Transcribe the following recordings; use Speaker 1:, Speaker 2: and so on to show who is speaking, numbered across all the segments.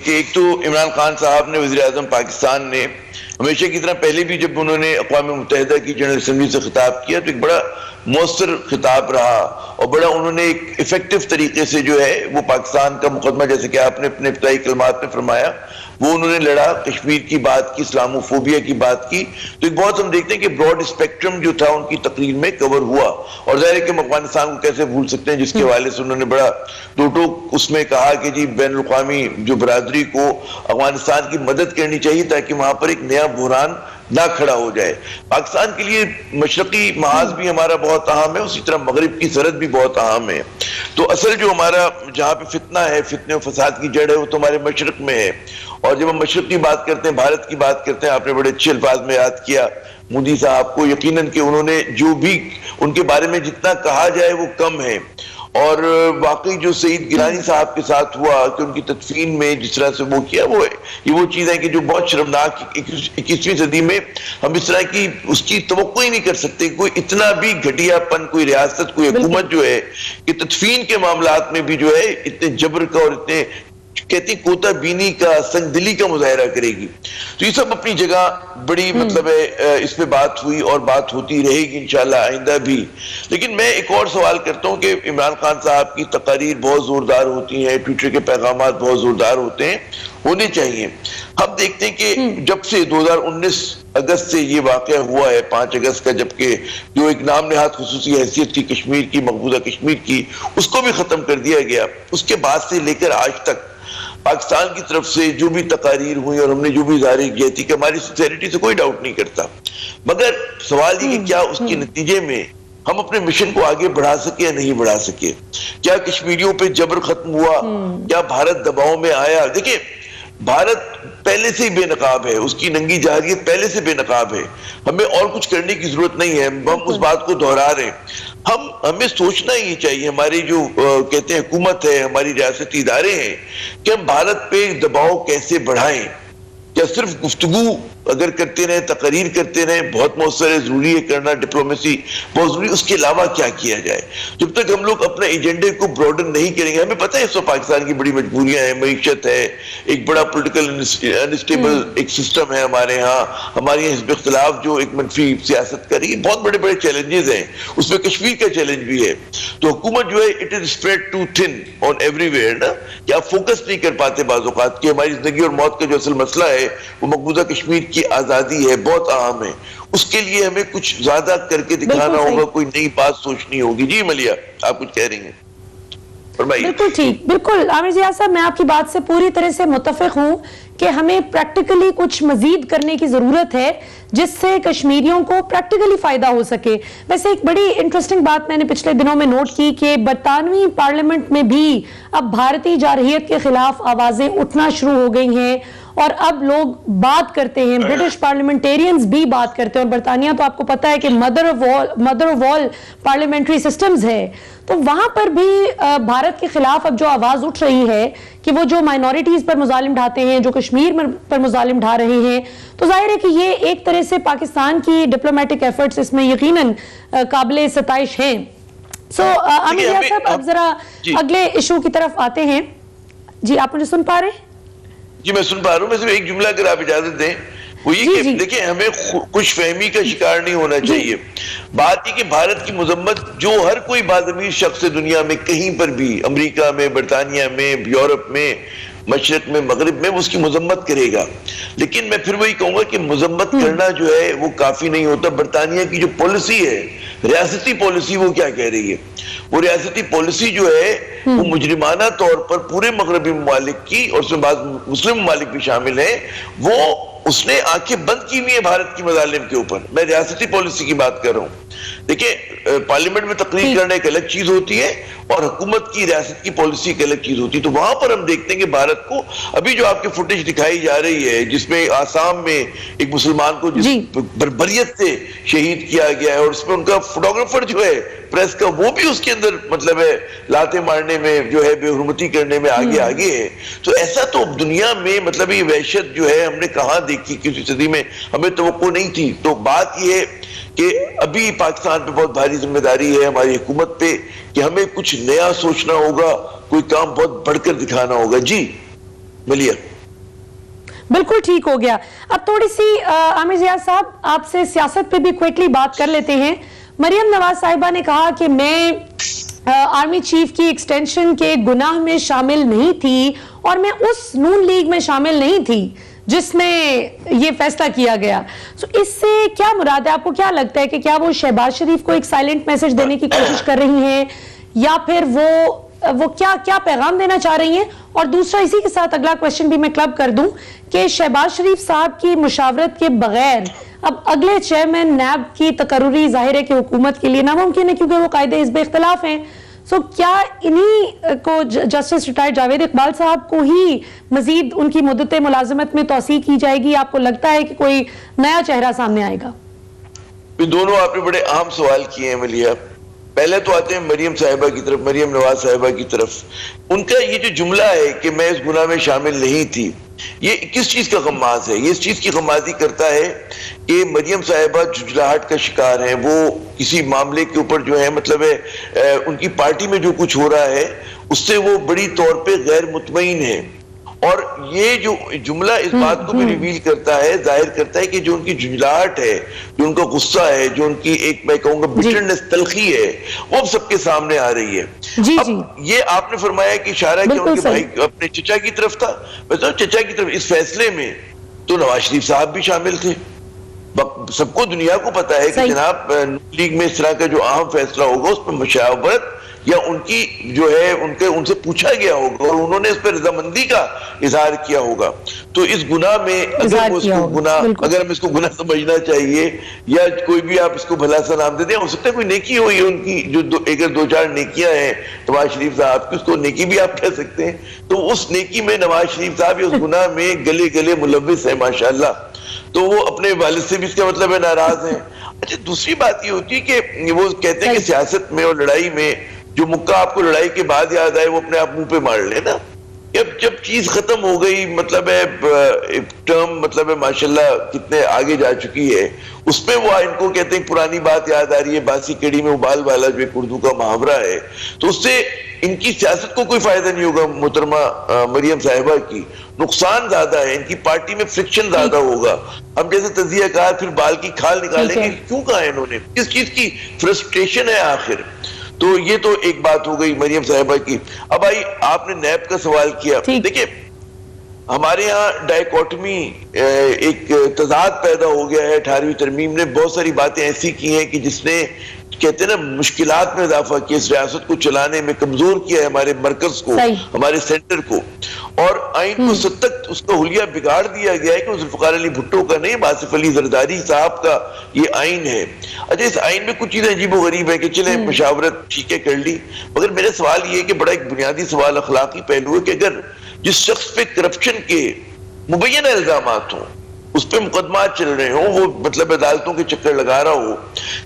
Speaker 1: کہ ایک تو عمران خان صاحب نے، وزیر اعظم پاکستان نے، ہمیشہ کی طرح پہلے بھی جب انہوں نے اقوام متحدہ کی جنرل اسمبلی سے خطاب کیا تو ایک بڑا مؤثر خطاب رہا اور بڑا انہوں نے ایک افیکٹو طریقے سے جو ہے وہ پاکستان کا مقدمہ، جیسے کہ آپ نے اپنے ابتدائی کلمات میں فرمایا، وہ انہوں نے لڑا، کشمیر کی بات کی، اسلاموفوبیا کی بات کی. تو ایک بہت ہم دیکھتے ہیں کہ براڈ اسپیکٹرم جو تھا ان کی تقریر میں کور ہوا. اور ظاہر ہے کہ افغانستان کو کیسے بھول سکتے ہیں جس کے حوالے سے انہوں نے بڑا دو ٹوک اس میں کہا کہ جی بین الاقوامی جو برادری کو افغانستان کی مدد کرنی چاہیے تاکہ وہاں پر ایک نیا بحران نہ کھڑا ہو جائے. پاکستان کے لیے مشرقی محاذ بھی ہمارا بہت اہم ہے، اسی طرح مغرب کی سرحد بھی بہت اہم ہے. تو اصل جو ہمارا جہاں پہ فتنہ ہے، فتنے و فساد کی جڑ ہے، وہ تو ہمارے مشرق میں ہے. اور جب ہم مشرق کی بات کرتے ہیں، بھارت کی بات کرتے ہیں، آپ نے بڑے اچھے الفاظ میں یاد کیا مودی صاحب کو. یقیناً کہ انہوں نے جو بھی ان کے بارے میں جتنا کہا جائے وہ کم ہے. اور واقعی جو سعید گیلانی صاحب کے ساتھ ہوا کہ ان کی تدفین میں جس طرح سے وہ کیا، وہ یہ وہ چیز ہے کہ جو بہت شرمناک 21ویں صدی میں ہم اس طرح کی اس کی توقع ہی نہیں کر سکتے. کوئی اتنا بھی گھٹیا پن، کوئی ریاست، کوئی حکومت جو ہے کہ تدفین کے معاملات میں بھی جو ہے اتنے جبر کا اور اتنے کہتی کوتا بینی کا، سنگ دلی کا مظاہرہ کرے گی. تو یہ سب اپنی جگہ بڑی مطلب ہے اس پہ بات ہوئی اور بات ہوتی رہے گی انشاءاللہ آئندہ بھی. لیکن میں ایک اور سوال کرتا ہوں کہ عمران خان صاحب کی تقاریر بہت زوردار ہوتی ہیں، ٹویٹر کے پیغامات بہت زوردار ہوتے ہیں، ہونے چاہیے. ہم دیکھتے ہیں کہ جب سے 2019 اگست سے یہ واقعہ ہوا ہے، 5 اگست کا، جبکہ جو ایک نام نہاد خصوصی حیثیت تھی کشمیر کی، مقبوضہ کشمیر کی، اس کو بھی ختم کر دیا گیا. اس کے بعد سے لے کر آج تک پاکستان کی طرف سے جو بھی تقاریر ہوئی اور ہم نے جو بھی ظاہر کیا تھی کہ ہماری سنسیریٹی سے کوئی ڈاؤٹ نہیں کرتا، مگر سوال یہ کہ کیا اس کے نتیجے میں ہم اپنے مشن کو آگے بڑھا سکے یا نہیں بڑھا سکے؟ کیا کشمیریوں پہ جبر ختم ہوا؟ کیا بھارت دباؤ میں آیا؟ دیکھیں، بھارت پہلے سے ہی بے نقاب ہے، اس کی ننگی جہریت پہلے سے بے نقاب ہے. ہمیں اور کچھ کرنے کی ضرورت نہیں ہے. ہم اس بات کو دہرا رہے ہیں. ہمیں سوچنا ہی چاہیے، ہماری جو کہتے ہیں حکومت ہے، ہماری ریاستی ادارے ہیں، کہ ہم بھارت پہ دباؤ کیسے بڑھائیں. کیا صرف گفتگو اگر کرتے رہیں، تقریر کرتے رہیں، بہت مؤثر ہے، ضروری ہے کرنا، ڈپلومیسی بہت ضروری، اس کے علاوہ کیا کیا جائے؟ جب تک ہم لوگ اپنے ایجنڈے کو براڈن نہیں کریں گے، ہمیں پتہ ہے اس وقت پاکستان کی بڑی مجبوریاں ہیں، معیشت ہے، ایک بڑا پولیٹیکل انسٹیبل ایک سسٹم ہے ہمارے ہاں، ہمارے یہاں حزب اختلاف جو ایک منفی سیاست کر رہی ہے، بہت بڑے بڑے چیلنجز ہیں، اس میں کشمیر کا چیلنج بھی ہے. تو حکومت جو ہے it is spread too thin on everywhere نا، کہ آپ فوکس نہیں کر پاتے بعض اوقات کہ ہماری زندگی اور موت کا جو اصل مسئلہ ہے وہ مقبوضہ کشمیر کی آزادی ہے، بہت اہم ہے. اس کے لیے ہمیں کچھ زیادہ کر کے دکھانا ہوگا، کوئی نئی بات سوچنی ہوگی. جی ملیہ، آپ کچھ کہہ رہی ہیں، فرمائیے.
Speaker 2: بالکل ٹھیک، بالکل عامر ضیاء صاحب، میں آپ کی بات سے پوری طرح سے متفق ہوں کہ ہمیں پریکٹیکلی کچھ مزید کرنے کی ضرورت ہے جس سے کشمیریوں کو پریکٹیکلی فائدہ ہو سکے. ویسے ایک بڑی انٹرسٹنگ بات میں نے پچھلے دنوں میں نوٹ کی کہ برطانوی پارلیمنٹ میں بھی اب بھارتی جارحیت کے خلاف آوازیں اٹھنا شروع ہو گئی ہیں اور اب لوگ بات کرتے ہیں، برٹش پارلیمنٹیرینز بھی بات کرتے ہیں. اور برطانیہ تو آپ کو پتہ ہے کہ mother of all parliamentary systems ہے. تو وہاں پر بھی بھارت کے خلاف اب جو آواز اٹھ رہی ہے کہ وہ جو مائنورٹیز پر مظالم ڈھاتے ہیں، جو کشمیر پر مظالم ڈھا رہے ہیں، تو ظاہر ہے کہ یہ ایک طرح سے پاکستان کی ڈپلومیٹک ایفرٹس اس میں یقیناً قابل ستائش ہیں. عامر ضیاء صاحب، اب ذرا اگلے ایشو کی طرف آتے ہیں. جی آپ مجھے سن پا رہے ہیں؟
Speaker 1: جی میں سن پا رہا ہوں. میں صرف ایک جملہ اگر آپ اجازت دیں، وہ یہ کہ دیکھیں ہمیں خوش فہمی کا شکار نہیں ہونا چاہیے. بات یہ کہ بھارت کی مذمت جو ہر کوئی باضمیر شخص دنیا میں کہیں پر بھی، امریکہ میں، برطانیہ میں، یورپ میں، مشرق میں، مغرب میں، وہ اس کی مذمت کرے گا. لیکن میں پھر وہی کہوں گا کہ مذمت کرنا جو ہے وہ کافی نہیں ہوتا. برطانیہ کی جو پالیسی ہے، ریاستی پالیسی، وہ کیا کہہ رہی ہے؟ وہ ریاستی پالیسی جو ہے وہ مجرمانہ طور پر پورے مغربی ممالک کی، اور اس میں بعض مسلم ممالک بھی شامل ہیں، وہ اس نے آنکھیں بند کی ہوئی ہیں بھارت کی مظالم کے اوپر. میں ریاستی پالیسی کی بات کر رہا ہوں. دیکھیں، پارلیمنٹ میں تقریر کرنا ایک الگ چیز ہوتی ہے اور حکومت کی ریاست کی پالیسی ایک الگ چیز ہوتی ہے. تو وہاں پر ہم دیکھتے ہیں کہ بھارت کو ابھی جو آپ کی فوٹیج دکھائی جا رہی ہے، جس میں آسام میں ایک مسلمان کو جس بربریت سے شہید کیا گیا ہے، اور اس میں ان کا فوٹوگرافر جو ہے پریس کا، وہ بھی اس کے اندر مطلب ہے لاتے مارنے میں جو ہے، بے حرمتی کرنے میں آگے ہے. تو ایسا تو دنیا میں مطلب یہ وحشت جو ہے ہم نے کہاں دیکھی، کسی صدی میں ہمیں توقع نہیں تھی. تو بات یہ ہے کہ ابھی پاکستان پہ بہت بھاری ذمہ داری ہے ہماری حکومت پہ کہ ہمیں کچھ نیا سوچنا ہوگا، کوئی کام بہت بڑھ کر دکھانا ہوگا. جی ملیہ
Speaker 2: بالکل ٹھیک ہو گیا. اب تھوڑی سی عامر ضیاء صاحب آپ سے سیاست پہ بھی کوئکلی بات کر لیتے ہیں. مریم نواز صاحبہ نے کہا کہ میں آرمی چیف کی ایکسٹینشن کے گناہ میں شامل نہیں تھی اور میں اس نون لیگ میں شامل نہیں تھی جس میں یہ فیصلہ کیا گیا. سو اس سے کیا مراد ہے؟ آپ کو کیا لگتا ہے کہ کیا وہ شہباز شریف کو ایک سائلنٹ میسج دینے کی کوشش کر رہی ہیں یا پھر وہ کیا پیغام دینا چاہ رہی ہیں؟ اور دوسرا اسی کے ساتھ اگلا کویسچن بھی میں کلب کر دوں کہ شہباز شریف صاحب کی مشاورت کے بغیر اب اگلے چیئرمین نیب کی تقرری ظاہر ہے کہ حکومت کے لیے ناممکن ہے کیونکہ وہ قائد حزب اختلاف ہیں. سو کیا انہی کو جسٹس ریٹائرڈ جاوید اقبال صاحب کو ہی مزید ان کی مدت ملازمت میں توسیع کی جائے گی؟ آپ کو لگتا ہے کہ کوئی نیا چہرہ سامنے آئے گا؟
Speaker 1: دونوں آپ نے بڑے اہم سوال کیے ہیں ملیہ. پہلے تو آتے ہیں مریم صاحبہ کی طرف، مریم نواز صاحبہ کی طرف. ان کا یہ جو جملہ ہے کہ میں اس گناہ میں شامل نہیں تھی، یہ کس چیز کا غماز ہے؟ یہ اس چیز کی غمازی کرتا ہے کہ مریم صاحبہ جھجھلاہٹ کا شکار ہیں. وہ کسی معاملے کے اوپر جو ہے مطلب ہے ان کی پارٹی میں جو کچھ ہو رہا ہے اس سے وہ بڑی طور پہ غیر مطمئن ہے. اور یہ جو جملہ اس بات کو بھی ریویل کرتا ہے، ظاہر کرتا ہے کہ جو ان کی جھجھلاہٹ ہے، جو ان کا غصہ ہے، جو ان کی ایک میں کہوں گا بٹرنس، تلخی ہے، وہ اب سب کے سامنے آ رہی ہے. اب یہ آپ نے فرمایا کہ اشارہ کہ ان کے بھائی اپنے چچا کی طرف تھا. ویسے چچا کی طرف اس فیصلے میں تو نواز شریف صاحب بھی شامل تھے. سب کو دنیا کو پتا ہے کہ جناب لیگ میں اس طرح کا جو اہم فیصلہ ہوگا اس پہ مشاورت یا ان کی جو ہے ان سے پوچھا گیا ہوگا اور انہوں نے اس پر رضامندی کا اظہار کیا ہوگا. تو اس گناہ میں اگر ہم اس کو گناہ سمجھنا چاہیے یا کوئی بھی آپ اس کو بھلا سا نام دے دیں، ہو سکتا ہے کوئی نیکی ہوئی ہے ان کی، جو اگر دو چار نیکیاں ہیں نواز شریف صاحب کی، اس کو نیکی بھی آپ کہہ سکتے ہیں. تو اس نیکی میں نواز شریف صاحب اس گناہ میں گلے ملوث ہے ماشاءاللہ. تو وہ اپنے والد سے بھی اس کا مطلب ہے ناراض ہیں. اچھا دوسری بات یہ ہوتی ہے کہ وہ کہتے ہیں کہ سیاست میں اور لڑائی میں جو مکہ آپ کو لڑائی کے بعد یاد آئے وہ اپنے آپ منہ پہ مار لینا. جب چیز ختم ہو گئی، مطلب ہے ٹرم مطلب ہے ماشاءاللہ کتنے آگے جا چکی ہے، اس پہ وہ ان کو کہتے ہیں پرانی بات یاد آ رہی ہے، باسی کڑی میں ابال والا جو ایک اردو کا محاورہ ہے. تو اس سے ان کی سیاست کو کوئی فائدہ نہیں ہوگا. محترمہ مریم صاحبہ کی نقصان زیادہ ہے، ان کی پارٹی میں فرکشن زیادہ ہوگا. ہم جیسے تجزیہ کار پھر بال کی کھال نکالیں گے، کیوں کہا ہے انہوں نے، کس چیز کی فرسٹریشن ہے آخر. تو یہ تو ایک بات ہو گئی مریم صاحبہ کی. اب آئی آپ نے نیب کا سوال کیا. دیکھیں ہمارے ہاں ڈائیکوٹمی ایک تضاد پیدا ہو گیا ہے. 18ویں ترمیم نے بہت ساری باتیں ایسی کی ہیں کہ جس نے کہتے ہیں نا مشکلات میں اضافہ کیا، اس ریاست کو چلانے میں کمزور کیا ہے ہمارے مرکز کو، ہمارے سینٹر کو. اور آئین کو سب تک اس کا حلیہ بگاڑ دیا گیا ہے کہ ذوالفقار علی بھٹو کا نہیں، آصف علی زرداری صاحب کا یہ آئین ہے. اچھا اس آئین میں کچھ چیزیں عجیب و غریب ہے کہ چلیں مشاورت ٹھیک ہے کر لی، مگر میرا سوال یہ ہے کہ بڑا ایک بنیادی سوال اخلاقی پہلو ہے کہ اگر جس شخص پہ کرپشن کے مبینہ الزامات ہوں، اس پہ مقدمات چل رہے ہوں، وہ مطلب عدالتوں کے چکر لگا رہا ہو،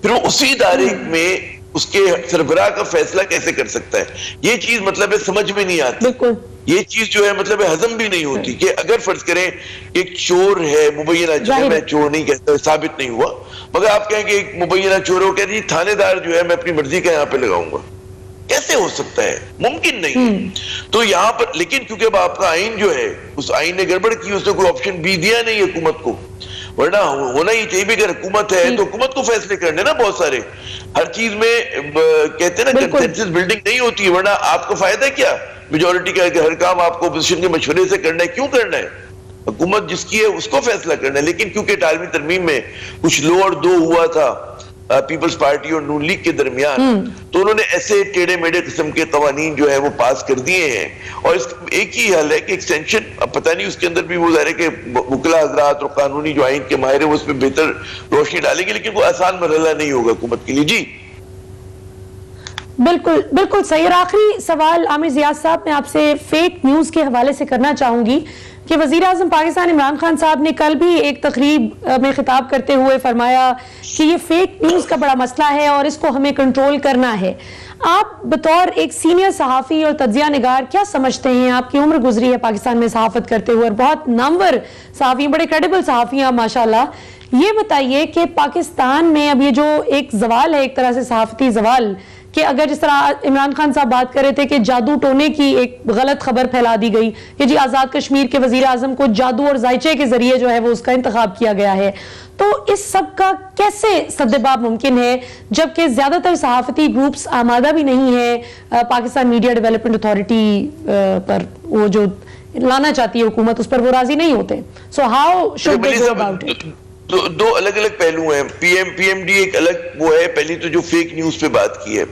Speaker 1: پھر وہ اسی ادارے میں اس کے سربراہ کا فیصلہ کیسے کر سکتا ہے؟ یہ چیز مطلب ہے سمجھ میں نہیں آتی. یہ چیز جو ہے مطلب ہضم بھی نہیں ہوتی کہ اگر فرض کریں ایک چور ہے مبینہ، میں چور نہیں کہتا، ثابت نہیں ہوا، مگر آپ کہیں کہ ایک مبینہ چور ہو، کہتے ہیں تھانے دار جو ہے میں اپنی مرضی کا یہاں پہ لگاؤں گا. کیسے ہو سکتا ہے؟ ممکن نہیں. تو یہاں پر لیکن کیونکہ اب آپ کا آئین جو ہے اس آئین نے گڑبڑ کی، اس نے کوئی آپشن بھی دیا نہیں حکومت کو. ورنہ ہونا ہی چاہیے اگر حکومت ہے تو حکومت کو فیصلے کرنے نا بہت سارے. ہر چیز میں کہتے ہیں نا کنسنسس بلڈنگ نہیں ہوتی ہے، ورنہ آپ کو فائدہ کیا میجورٹی کا کہ ہر کام آپ کو اپوزیشن کے مشورے سے کرنا ہے. کیوں کرنا ہے؟ حکومت جس کی ہے اس کو فیصلہ کرنا ہے. لیکن کیونکہ 18ویں ترمیم میں کچھ لو اور دو ہوا تھا پیپلز پارٹی اور نون لیگ کے درمیان، تو انہوں نے ایسے ٹیڑے میڑے قسم کے قوانین جو ہے وہ پاس کر دیے ہیں. اور اس ایک ہی حل ہے کہ ایکسٹینشن، اب پتہ نہیں اس کے اندر بھی وہ ظاہر ہے کہ وکلا حضرات اور قانونی جو آئین کے ماہر ہیں وہ اس میں بہتر روشنی ڈالیں گے، لیکن کوئی آسان مرحلہ نہیں ہوگا حکومت کے لیے. جی
Speaker 2: بالکل صحیح. اور آخری سوال عامر ضیاء صاحب میں آپ سے فیک نیوز کے حوالے سے کرنا چاہوں گی کہ وزیر اعظم پاکستان عمران خان صاحب نے کل بھی ایک تقریب میں خطاب کرتے ہوئے فرمایا کہ یہ فیک نیوز کا بڑا مسئلہ ہے اور اس کو ہمیں کنٹرول کرنا ہے. آپ بطور ایک سینئر صحافی اور تجزیہ نگار کیا سمجھتے ہیں؟ آپ کی عمر گزری ہے پاکستان میں صحافت کرتے ہوئے اور بہت نامور صحافی، بڑے کریڈیبل صحافی ہیں ماشاءاللہ. یہ بتائیے کہ پاکستان میں اب یہ جو ایک زوال ہے، ایک طرح سے صحافتی زوال، کہ اگر جس طرح عمران خان صاحب بات کر رہے تھے کہ جادو ٹونے کی ایک غلط خبر پھیلا دی گئی کہ جی آزاد کشمیر کے وزیر اعظم کو جادو اور ذائچے کے ذریعے جو ہے وہ اس کا انتخاب کیا گیا ہے، تو اس سب کا کیسے سدباب ممکن ہے جبکہ زیادہ تر صحافتی گروپس آمادہ بھی نہیں ہیں پاکستان میڈیا ڈیولپمنٹ اتھارٹی پر وہ جو لانا چاہتی ہے حکومت اس پر وہ راضی نہیں ہوتے. So how should they go about it?
Speaker 1: دو الگ الگ پہلو ہیں. پی ایم ڈی ایک الگ وہ ہے. پہلی تو جو فیک نیوز پہ بات کی ہے،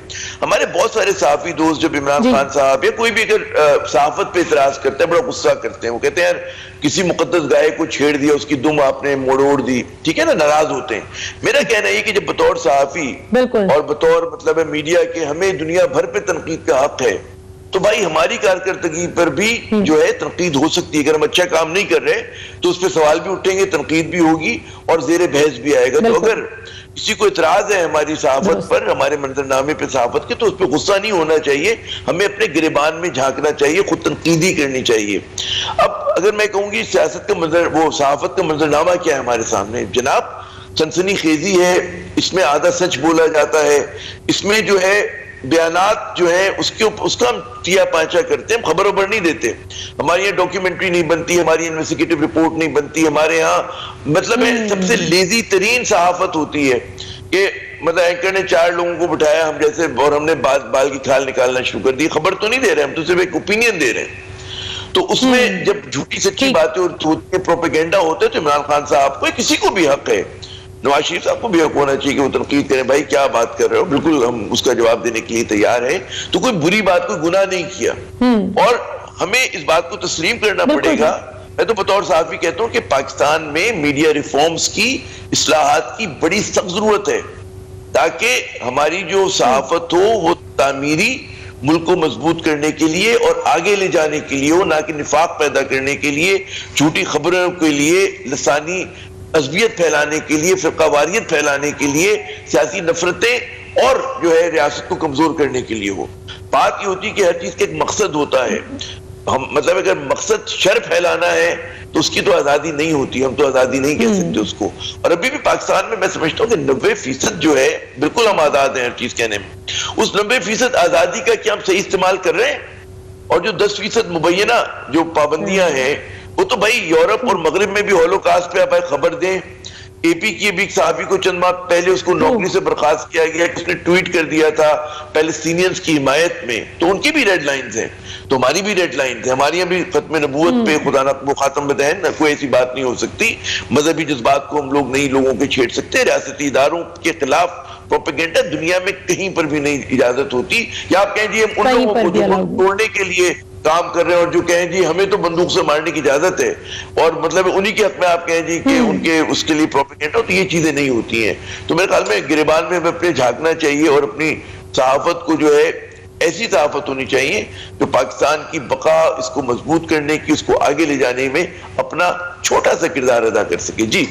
Speaker 1: ہمارے بہت سارے صحافی دوست جب عمران خان صاحب یا کوئی بھی اگر صحافت پہ اعتراض کرتے ہیں بڑا غصہ کرتے ہیں، وہ کہتے ہیں یار کسی مقدس گائے کو چھیڑ دیا، اس کی دم آپ نے موڑ دی، ٹھیک ہے نا، ناراض ہوتے ہیں. میرا کہنا یہ کہ جب بطور صحافی اور بطور مطلب میڈیا کے ہمیں دنیا بھر پہ تنقید کا حق ہے، تو بھائی ہماری کارکردگی پر بھی جو ہے تنقید ہو سکتی ہے. اگر ہم اچھا کام نہیں کر رہے تو اس پہ سوال بھی اٹھیں گے، تنقید بھی ہوگی اور زیر بحث بھی آئے گا. تو اگر کسی کو اعتراض ہے ہماری صحافت پر، ہمارے منظرنامے پہ صحافت کے، تو اس پہ غصہ نہیں ہونا چاہیے. ہمیں اپنے گریبان میں جھانکنا چاہیے، خود تنقیدی کرنی چاہیے. اب اگر میں کہوں گی سیاست کا وہ صحافت کا منظرنامہ کیا ہے ہمارے سامنے جناب، سنسنی خیزی ہے، اس میں آدھا سچ بولا جاتا ہے، اس میں جو ہے بیانات جو ہے اس کا ہم تیا پانچا کرتے ہیں، ہم خبر وبر نہیں دیتے. ہمارے یہاں ڈاکیومنٹری نہیں بنتی، ہماری انویسٹیگیٹو رپورٹ نہیں بنتی، ہمارے یہاں مطلب سب سے لیزی ترین صحافت ہوتی ہے کہ مطلب اینکر نے 4 لوگوں کو بٹھایا ہم جیسے اور ہم نے بال کی کھال نکالنا شروع کر دی. خبر تو نہیں دے رہے ہم، تو صرف ایک اوپینین دے رہے ہیں. تو اس میں جب جھوٹی سچی باتیں اور پروپیگنڈا ہوتے تو عمران خان صاحب کو کسی کو بھی حق ہے، نواز شریف صاحب کو بھی حق ہونا چاہیے کہ وہ تنقید کریں، بھائی کیا بات کر رہے ہو، بالکل ہم اس کا جواب دینے کے لیے تیار ہیں. تو کوئی بری بات، کوئی گناہ نہیں کیا، اور ہمیں اس بات کو تسلیم کرنا پڑے گا. میں تو بطور صحافی کہتا ہوں کہ پاکستان میں میڈیا ریفارمز کی، اصلاحات کی بڑی سخت ضرورت ہے تاکہ ہماری جو صحافت ہو وہ تعمیری، ملک کو مضبوط کرنے کے لیے اور آگے لے جانے کے لیے ہو، نہ کہ نفاق پیدا کرنے کے لیے، جھوٹی خبروں کے لیے، لسانی عصبیت پھیلانے کے لیے، فرقہ واریت پھیلانے کے لیے، سیاسی نفرتیں اور جو ہے ریاست کو کمزور کرنے کے لیے ہو. بات یہ ہوتی ہے کہ ہر چیز کا ایک مقصد ہوتا ہے. ہم مطلب اگر مقصد شر پھیلانا ہے تو اس کی تو آزادی نہیں ہوتی، ہم تو آزادی نہیں کہہ سکتے اس کو. اور ابھی بھی پاکستان میں سمجھتا ہوں کہ 90% جو ہے بالکل ہم آزاد ہیں ہر چیز کہنے میں. اس 90% آزادی کا کیا ہم صحیح استعمال کر رہے ہیں؟ اور جو 10% مبینہ جو پابندیاں ہیں وہ تو بھائی یورپ اور مغرب میں بھی ہولوکاسٹ پہ آپ خبر دیں. اے پی کی بھی ایک صحافی کو چند ماہ پہلے اس کو نوکری سے برخاست کیا گیا، اس نے ٹویٹ کر دیا تھا پیلسٹینینز کی حمایت میں. تو ان کی بھی ریڈ لائنز ہیں، تو ہماری بھی ریڈ لائنز ہیں. ہماری یہاں بھی ختم نبوت پہ خدا نہ وہ خاتم بدہن کوئی ایسی بات نہیں ہو سکتی. مذہبی جذبات کو ہم لوگ نہیں لوگوں کے چھیڑ سکتے. ریاستی اداروں کے خلاف پروپیگنڈا دنیا میں کہیں پر بھی نہیں اجازت ہوتی. یا آپ کہیں جی ہم ان لوگوں کو توڑنے کے لیے کام کر رہے ہیں اور جو کہیں جی ہمیں تو بندوق سے مارنے کی اجازت ہے اور مطلب انہی کے حق میں آپ کہیں جی کہ ان کے اس کے لیے پروپیگنڈا، تو یہ چیزیں نہیں ہوتی ہیں. تو میرے خیال میں گریبان میں ہمیں اپنے جھانکنا چاہیے اور اپنی صحافت کو جو ہے ایسی صحافت ہونی چاہیے جو پاکستان کی بقا، اس کو مضبوط کرنے کی، اس کو آگے لے جانے میں اپنا چھوٹا سا کردار ادا کر سکے. جی